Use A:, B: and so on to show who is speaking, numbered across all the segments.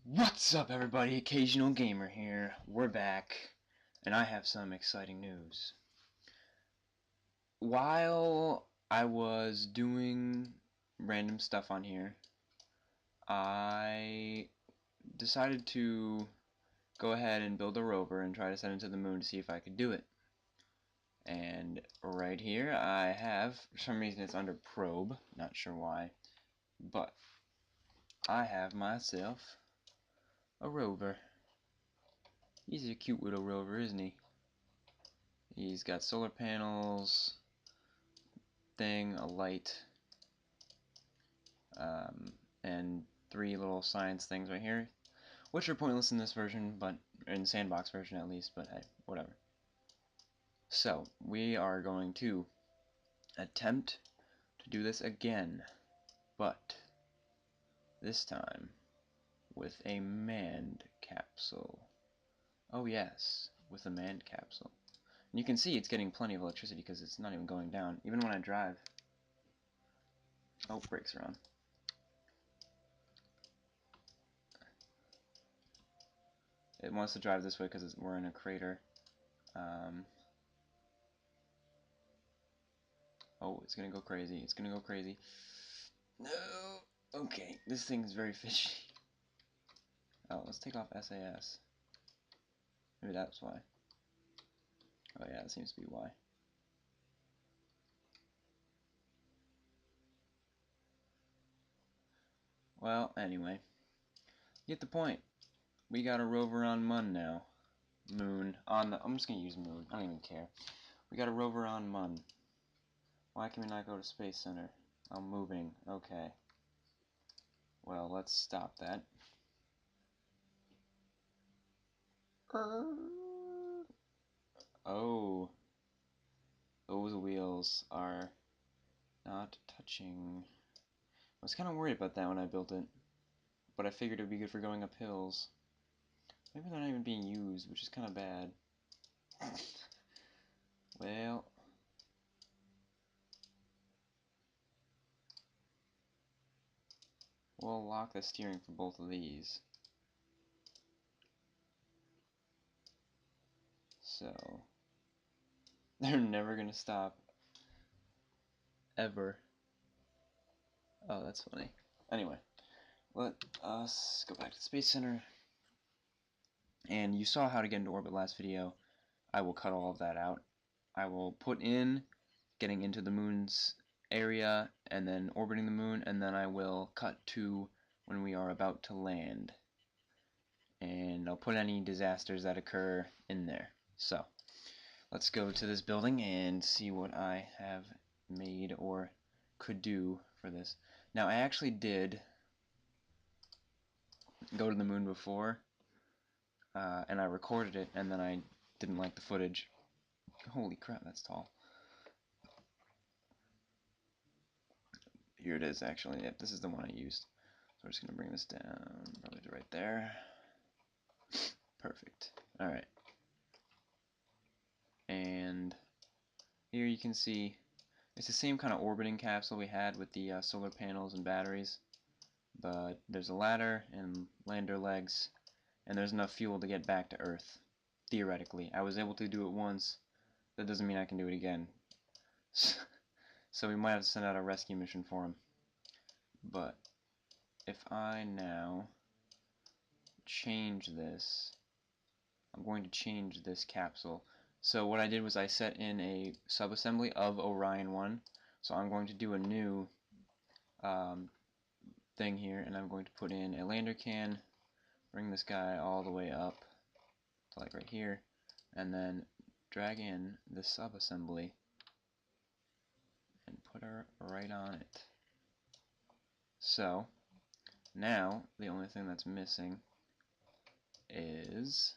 A: What's up, everybody? Occasional Gamer here. We're back, and I have some exciting news. While I was doing random stuff on here, I decided to go ahead and build a rover and try to send it to the moon to see if I could do it. And right here I have, for some reason it's under probe, not sure why, but I have myself a rover. He's a cute little rover, isn't he? He's got solar panels, a light, and 3 little science things right here, which are pointless in this version, but in sandbox version at least, but hey, whatever. So, we are going to attempt to do this again, but this time with a manned capsule. Oh yes, with a manned capsule. And you can see it's getting plenty of electricity because it's not even going down, even when I drive. Oh, brakes are on. It wants to drive this way because we're in a crater. Oh, it's gonna go crazy. It's gonna go crazy. No! Okay, this thing's very fishy. Oh, let's take off SAS. Maybe that's why. Oh yeah, that seems to be why. Well, anyway. You get the point. We got a rover on Mun now. Moon. I'm just gonna use Moon. I don't even care. We got a rover on Mun. Why can we not go to Space Center? I'm moving. Okay. Well, let's stop that. Oh. Those wheels are not touching. I was kind of worried about that when I built it, but I figured it would be good for going up hills. Maybe they're not even being used, which is kind of bad. Well, we'll lock the steering for both of these. So, they're never gonna stop. Ever. Oh, that's funny. Anyway, let us go back to the Space Center. And you saw how to get into orbit last video. I will cut all of that out. I will put in getting into the moon's area and then orbiting the moon, and then I will cut to when we are about to land. And I'll put any disasters that occur in there. So, let's go to this building and see what I have made or could do for this. Now, I actually did go to the moon before, and I recorded it, and then I didn't like the footage. Holy crap, that's tall. Here it is, actually. Yep, this is the one I used. So we're just going to bring this down, probably to right there. Perfect. Alright. And here you can see it's the same kind of orbiting capsule we had with the solar panels and batteries, but there's a ladder and lander legs, and there's enough fuel to get back to Earth. Theoretically. I was able to do it once. That doesn't mean I can do it again. So we might have to send out a rescue mission for him. But if I now change this, I'm going to change this capsule. So what I did was I set in a subassembly of Orion 1. So I'm going to do a new thing here, and I'm going to put in a lander can, bring this guy all the way up to like right here, and then drag in the subassembly and put her right on it. So now the only thing that's missing is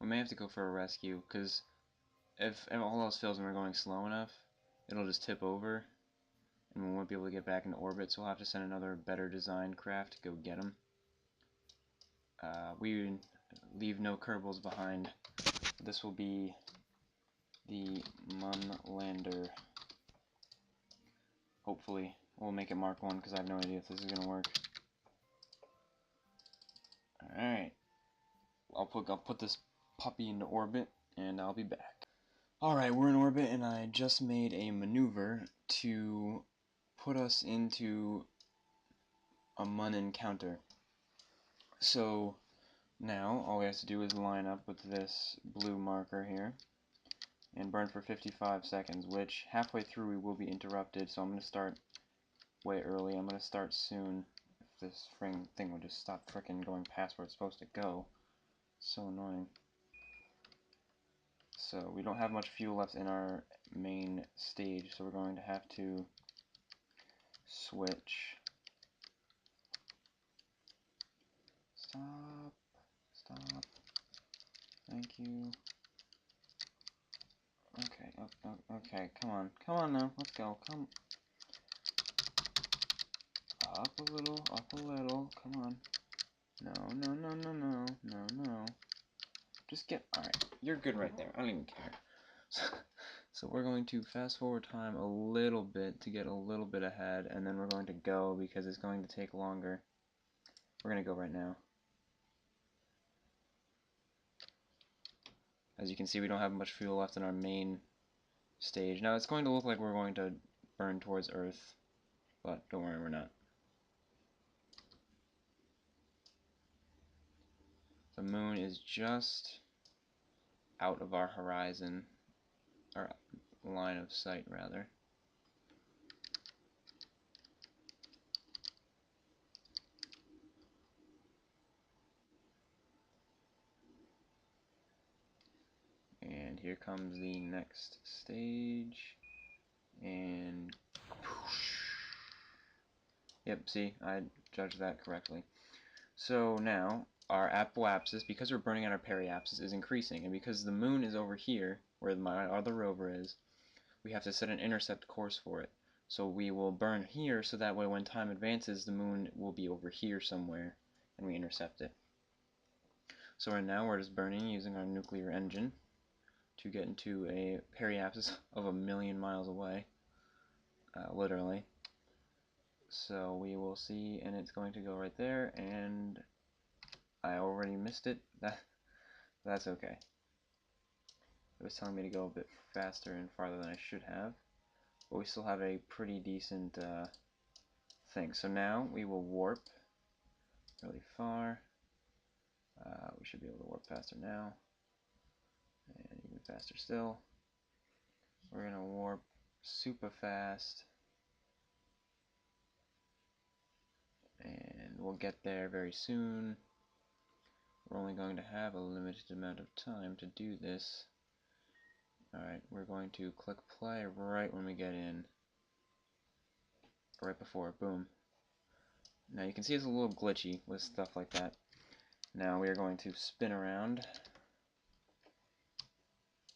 A: We may have to go for a rescue, because if all else fails and we're going slow enough, it'll just tip over, and we won't be able to get back into orbit, so we'll have to send another better designed craft to go get them. We leave no Kerbals behind. This will be the Munlander. Hopefully. We'll make it Mark 1, because I have no idea if this is going to work. Alright. I'll put this puppy into orbit, and I'll be back. Alright, we're in orbit, and I just made a maneuver to put us into a Mun encounter. So now all we have to do is line up with this blue marker here and burn for 55 seconds, which halfway through we will be interrupted, so I'm going to start way early. I'm going to start soon. If this thing would just stop frickin' going past where it's supposed to go. So annoying. So we don't have much fuel left in our main stage, so we're going to have to switch. Stop. Stop. Thank you. Okay, okay, come on now, let's go, come. Up a little, come on. No. Just get, alright, you're good right there, I don't even care. So we're going to fast forward time a little bit to get a little bit ahead, and then we're going to go because it's going to take longer. We're going to go right now. As you can see, we don't have much fuel left in our main stage. Now it's going to look like we're going to burn towards Earth, but don't worry, we're not. The moon is just out of our horizon, or line of sight rather. And here comes the next stage, and yep, see, I judged that correctly. So now our apoapsis, because we're burning out our periapsis, is increasing, and because the moon is over here where my other rover is, we have to set an intercept course for it. So we will burn here, so that way when time advances, the moon will be over here somewhere, and we intercept it. So right now we're just burning using our nuclear engine to get into a periapsis of 1,000,000 miles away, literally. So we will see, and it's going to go right there, and I already missed it. That's okay. It was telling me to go a bit faster and farther than I should have, but we still have a pretty decent thing. So now we will warp really far. We should be able to warp faster now, and even faster still. We're going to warp super fast, and we'll get there very soon. We're only going to have a limited amount of time to do this. Alright, we're going to click play right when we get in. Right before, boom. Now you can see it's a little glitchy with stuff like that. Now we are going to spin around.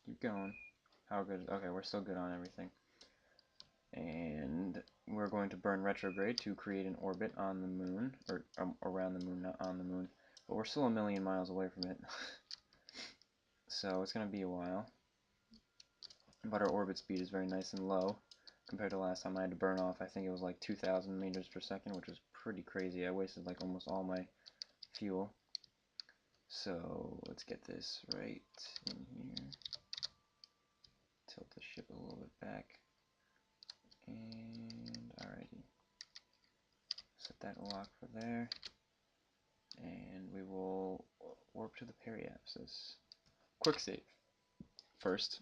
A: Keep going. How good? Okay, we're still good on everything. And we're going to burn retrograde to create an orbit on the moon, or around the moon, not on the moon. But we're still 1,000,000 miles away from it. So it's going to be a while. But our orbit speed is very nice and low compared to last time I had to burn off. I think it was like 2,000 meters per second, which was pretty crazy. I wasted like almost all my fuel. So let's get this right in here. Tilt the ship a little bit back. And alrighty. Set that lock for there. And we will warp to the periapsis. Quick save first,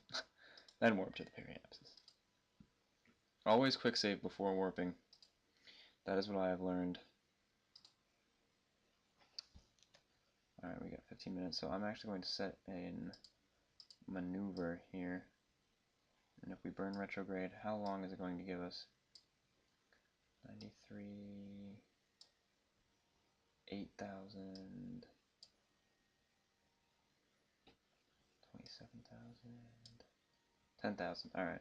A: then warp to the periapsis. Always quick save before warping. That is what I have learned. Alright, we got 15 minutes, so I'm actually going to set a maneuver here. And if we burn retrograde, how long is it going to give us? 93, 8,000. 7,000, 10,000. Alright.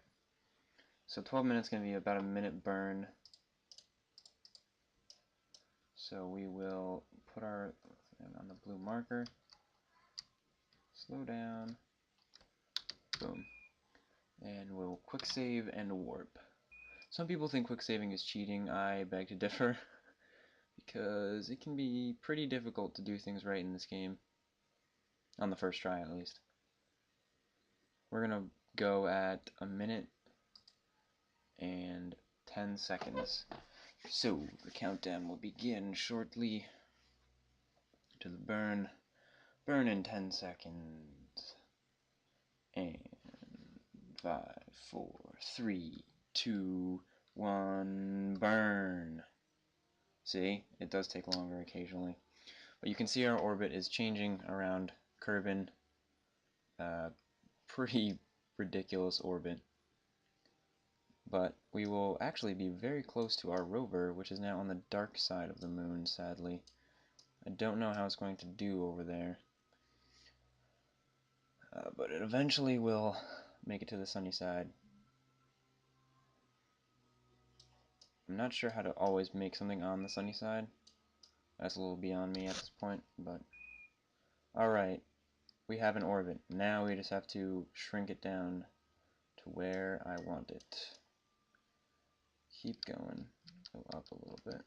A: So 12 minutes going to be about a minute burn. So we will put our thing on the blue marker. Slow down. Boom. And we'll quick save and warp. Some people think quick saving is cheating. I beg to differ. Because it can be pretty difficult to do things right in this game. On the first try, at least. We're going to go at a minute and 10 seconds. So, the countdown will begin shortly to the burn. Burn in 10 seconds. And 5, 4, 3, 2, 1, burn. See, it does take longer occasionally. But you can see our orbit is changing around Kerbin. Pretty ridiculous orbit. But we will actually be very close to our rover, which is now on the dark side of the moon, sadly. I don't know how it's going to do over there. But it eventually will make it to the sunny side. I'm not sure how to always make something on the sunny side. That's a little beyond me at this point, but... Alright, we have an orbit. Now we just have to shrink it down to where I want it. Keep going. Go up a little bit.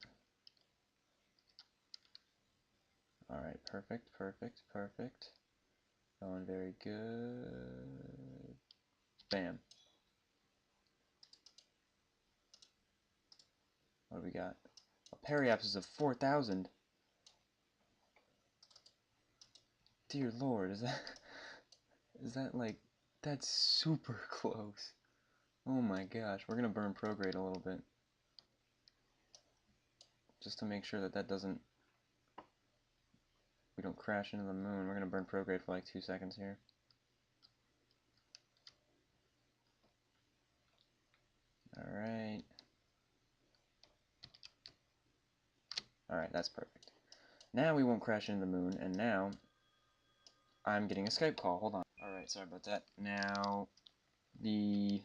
A: Alright, perfect, perfect, perfect. Going very good. Bam. What do we got? A periapsis of 4,000. Dear Lord, is that like, that's super close. Oh my gosh, we're gonna burn prograde a little bit. Just to make sure that we don't crash into the moon. We're gonna burn prograde for like 2 seconds here. Alright. Alright, that's perfect. Now we won't crash into the moon, and now I'm getting a Skype call. Hold on. Alright, sorry about that. Now, the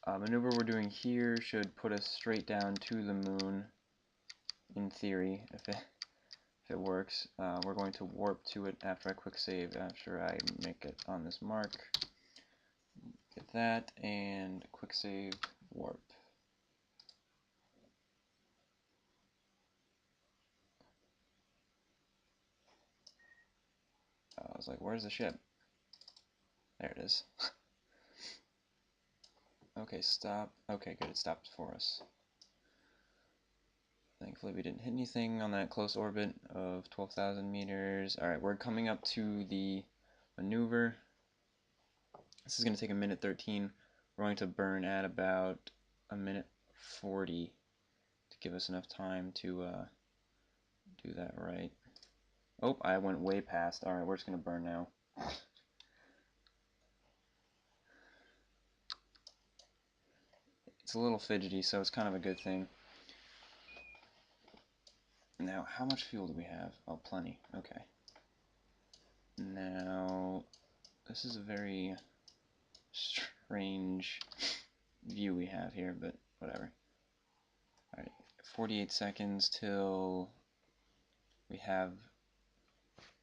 A: maneuver we're doing here should put us straight down to the moon, in theory, if it works. We're going to warp to it after I quick save, after I make it on this mark. Get that, and quick save, warp. I was like, where's the ship? There it is. Okay, stop. Okay, good, it stopped for us. Thankfully we didn't hit anything on that close orbit of 12,000 meters. Alright, we're coming up to the maneuver. This is going to take a minute 13. We're going to burn at about a minute 40 to give us enough time to do that right. Oh, I went way past. Alright, we're just going to burn now. It's a little fidgety, so it's kind of a good thing. Now, how much fuel do we have? Oh, plenty. Okay. Now, this is a very strange view we have here, but whatever. Alright, 48 seconds till we have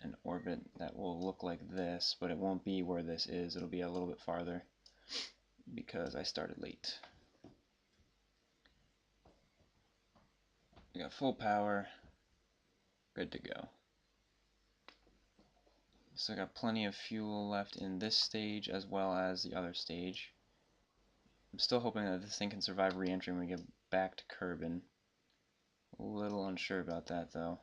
A: an orbit that will look like this, but it won't be where this is. It'll be a little bit farther because I started late. We got full power, good to go. So I got plenty of fuel left in this stage as well as the other stage. I'm still hoping that this thing can survive re-entry when we get back to Kerbin. A little unsure about that though.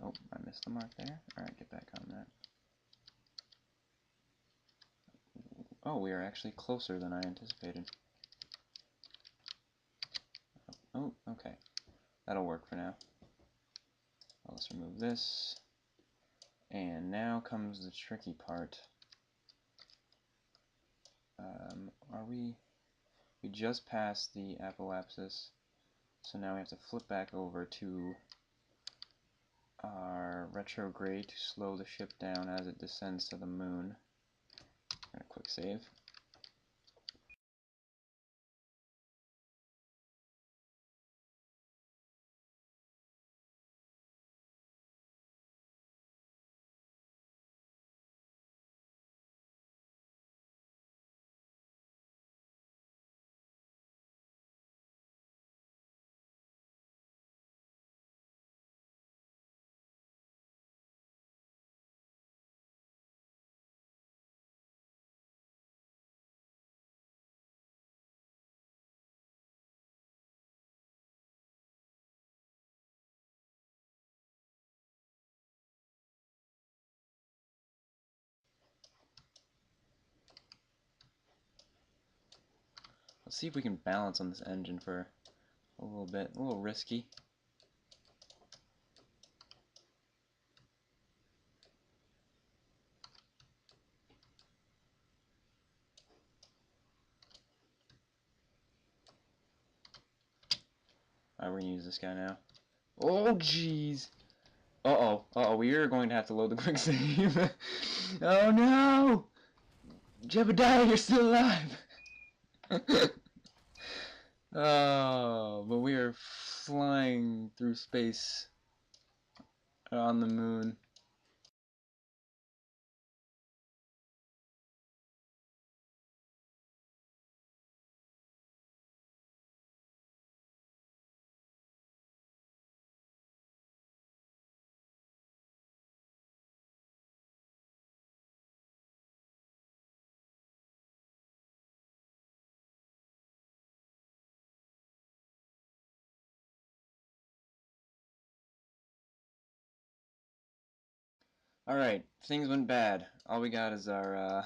A: Oh, I missed the mark there. Alright, get back on that. Oh, we are actually closer than I anticipated. Oh, okay. That'll work for now. Well, let's remove this. And now comes the tricky part. We just passed the apoapsis, so now we have to flip back over to our retrograde to slow the ship down as it descends to the moon. And a quick save. Let's see if we can balance on this engine for a little bit. A little risky. Alright, we're gonna use this guy now. Oh, jeez! Uh-oh. Uh-oh, we are going to have to load the quick save. Oh, no! Jebediah, you're still alive! Oh, but we are flying through space on the moon. Alright, things went bad. All we got is our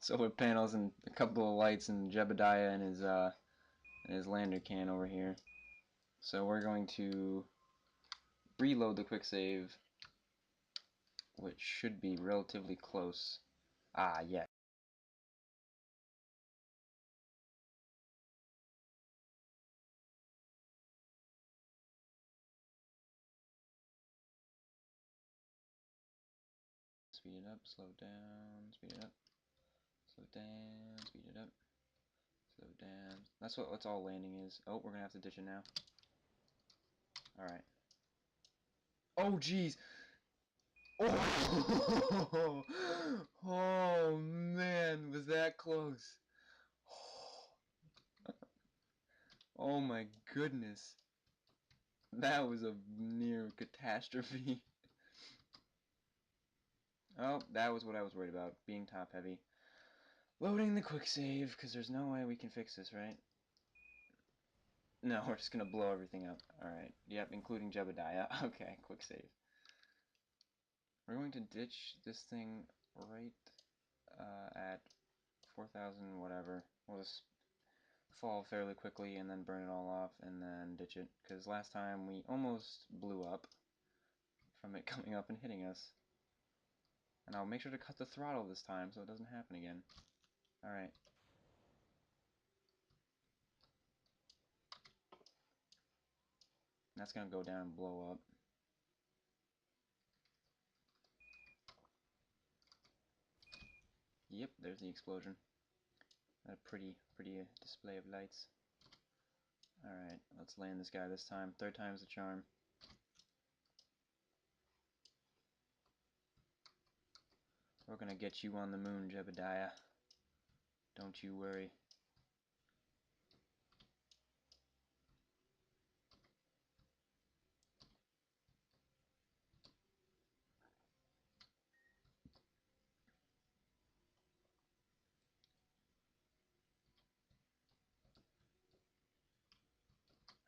A: solar panels and a couple of lights and Jebediah and his lander can over here. So we're going to reload the quick save, which should be relatively close. Ah, yeah. Speed it up, slow down, speed it up, slow down, speed it up, slow down. That's what's all landing is. Oh, we're gonna have to ditch it now. Alright. Oh, jeez! Oh! Oh, man, was that close? Oh my goodness. That was a near catastrophe. Oh, that was what I was worried about, being top heavy. Loading the quick save, because there's no way we can fix this, right? No, we're just gonna blow everything up. Alright, yep, including Jebediah. Okay, quick save. We're going to ditch this thing right at 4,000 whatever. We'll just fall fairly quickly and then burn it all off and then ditch it, because last time we almost blew up from it coming up and hitting us. And I'll make sure to cut the throttle this time so it doesn't happen again. Alright. That's gonna go down and blow up. Yep, there's the explosion. A pretty display of lights. Alright, let's land this guy this time. Third time's the charm. We're gonna get you on the moon, Jebediah. Don't you worry.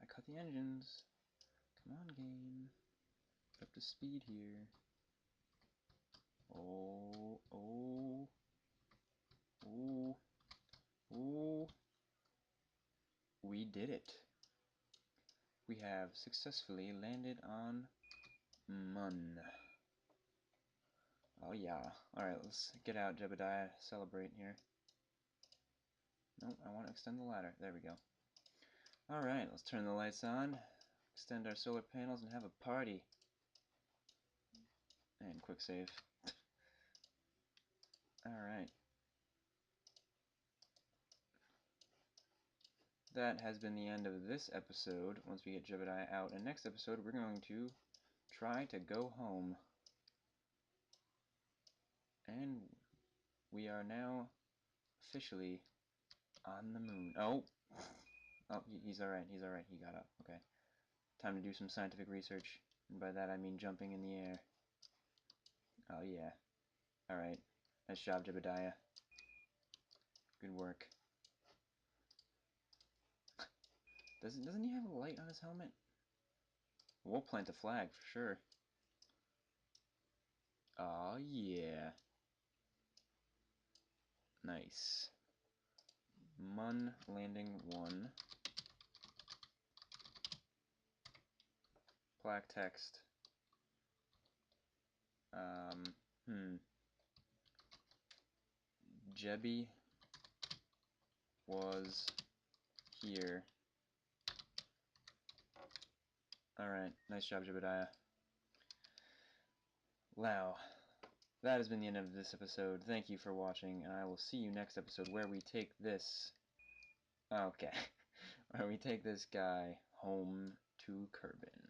A: I cut the engines. Come on, game. Get up to speed here. Oh, oh, oh, oh. We did it. We have successfully landed on Mun. Oh yeah. Alright, let's get out, Jebediah. Celebrate here. Nope, I want to extend the ladder. There we go. Alright, let's turn the lights on, extend our solar panels, and have a party. And quick save. Alright. That has been the end of this episode. Once we get Jebediah out, and next episode we're going to try to go home. And we are now officially on the moon. Oh! Oh, he's alright, he's alright, he got up. Okay. Time to do some scientific research. And by that I mean jumping in the air. Oh yeah. Alright. Nice job, Jebediah. Good work. Doesn't he have a light on his helmet? We'll plant a flag for sure. Oh yeah. Nice. Mun landing 1. Plaque text. Jebby was here. Alright, nice job, Jebediah. Wow. That has been the end of this episode. Thank you for watching, and I will see you next episode where we take this... Okay. Where we take this guy home to Kerbin.